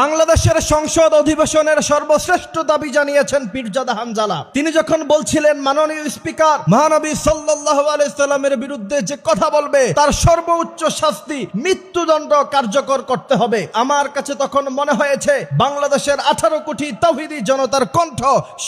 বাংলাদেশের সংসদ অধিবেশনের সর্বশ্রেষ্ঠ দাবি জানিয়েছেন পীরজাদা হানজালা। তিনি যখন বলছিলেন মাননীয় স্পিকার মহানবী সাল্লাল্লাহু আলাইহি সাল্লামের বিরুদ্ধে যে কথা বলবে তার সর্বোচ্চ শাস্তি মৃত্যুদণ্ড কার্যকর করতে হবে, আমার কাছে তখন মনে হয়েছে বাংলাদেশের 18 কোটি তাওহীদি জনতার কণ্ঠ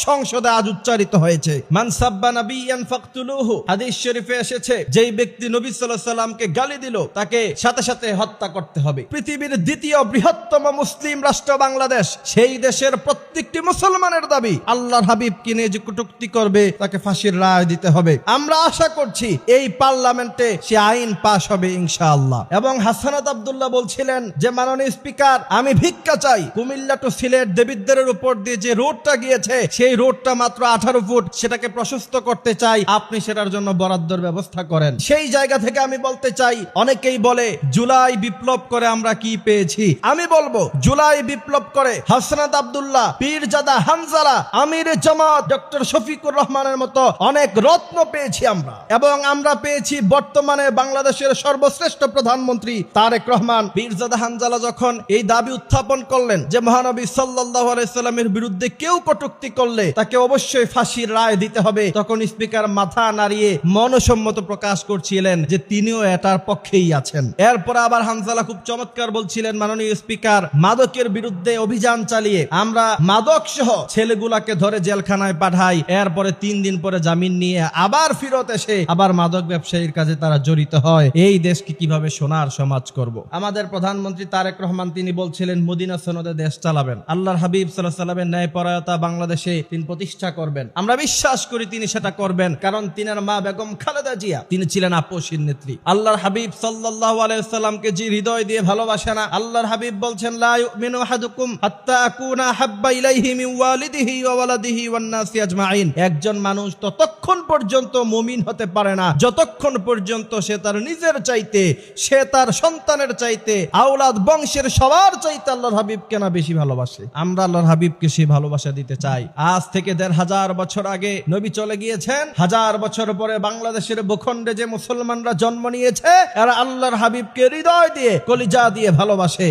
সংসদে আজ উচ্চারিত হয়েছে। মান সাব্বা নাবিয়ান ফাকতুলুহু, হাদিস শরীফে এসেছে যেই ব্যক্তি নবী সাল্লাল্লাহু আলাইহি সাল্লামকে গালি দিল তাকে সাথে সাথে হত্যা করতে হবে। পৃথিবীর দ্বিতীয় বৃহত্তম মুসলিম রাষ্ট্র বাংলাদেশ, সেই দেশের প্রত্যেকটি মুসলমানের দাবি আল্লাহর হাবিবকে নিয়ে যে কটূক্তি করবে তাকে ফাঁসির রায় দিতে হবে। আমরা আশা করছি এই পার্লামেন্টে সে আইন পাশ হবে ইনশাআল্লাহ। এবং হাসানাত আব্দুল্লাহ বলছিলেন যে মাননীয় স্পিকার, আমি ভিক্ষা চাই, কুমিল্লা টু সিলেট দেবিদ্বারের উপর দিয়ে যে রোডটা গিয়েছে সেই রোডটা মাত্র 18 ফুট, সেটাকে প্রশস্ত করতে চাই, আপনি সেটার জন্য বরাদ্দর ব্যবস্থা করেন। সেই জায়গা থেকে আমি বলতে চাই, অনেকেই বলে জুলাই বিপ্লব করে আমরা কি পেয়েছি, আমি বলবো জুলাই বিপ্লব করে হাসনাত আব্দুল্লাহ, পীরজাদা হানজালা, আমির জামাত ডক্টর শফিকুর রহমানের মতো অনেক রত্ন পেয়েছি আমরা, এবং আমরা পেয়েছি বর্তমানে বাংলাদেশের সর্বশ্রেষ্ঠ প্রধানমন্ত্রী তারেক রহমান। পীরজাদা হানজালা যখন এই দাবি উত্থাপন করলেন যে মহানবী সাল্লাল্লাহু আলাইহি সাল্লামের বিরুদ্ধে কেউ কটূক্তি করলে তাকে অবশ্যই ফাঁসির রায় দিতে হবে, তখন স্পিকার মাথা নাড়িয়ে মনসম্মত প্রকাশ করছিলেন যে তিনিও এটার পক্ষেই আছেন। এরপর আবার হানজালা খুব চমৎকার বলছিলেন, মাননীয় স্পিকার, মাদকের বিরুদ্ধে অভিযান চালিয়ে আমরা মাদক সহ ছেলেগুলাকে ধরে জেলখানায় পাঠাই, এরপরে 3 দিন পরে জামিন নিয়ে আবার ফিরত এসে আবার মাদক ব্যবসায়ীর কাজে তারা জড়িত হয়। এই দেশকে কিভাবে সোনার সমাজ করব? আমাদের প্রধানমন্ত্রী তারেক রহমান তিনি বলছিলেন মদিনা সনদে দেশ চালাবেন, আল্লাহর হাবিব সাল্লাল্লাহু আলাইহি সাল্লামের ন্যায়পরায়ণতা বাংলাদেশে তিনি প্রতিষ্ঠা করবেন। আমরা বিশ্বাস করি তিনি সেটা করবেন, কারণ তিনার মা বেগম খালেদা জিয়া তিনি ছিলেন আপসীর নেত্রী। আল্লাহর হাবিব সাল্লাল্লাহু আলাইহি সাল্লামকে যে হৃদয় দিয়ে ভালোবাসে না, আল্লাহর হাবিব বলছেন লা ইউমিনু আহাদুকুম হাত্তা আকুনা হাব্বা ইলাইহি মিন ওয়ালিদিহি ওয়া ওয়ালাদিহি ওয়ান নাসি আজমাইন। একজন মানুষ ততক্ষণ পর্যন্ত মুমিন হতে পারে না যতক্ষণ পর্যন্ত সে তার নিজের চাইতে, সে তার সন্তানের চাইতে, আওলাদ বংশের সবার চাইতে আল্লাহর হাবিবকে না বেশি ভালোবাসে। আমরা আল্লাহর হাবিবকে সেই ভালোবাসা দিতে চাই। আজ থেকে 1500 বছর আগে নবী চলে গিয়েছেন, 1000 বছর পরে বাংলাদেশের ভূখণ্ডে যে মুসলমানরা জন্ম নিয়েছে এরা আল্লাহর হাবিবকে হৃদয় দিয়ে কলিজা দিয়ে ভালোবাসে।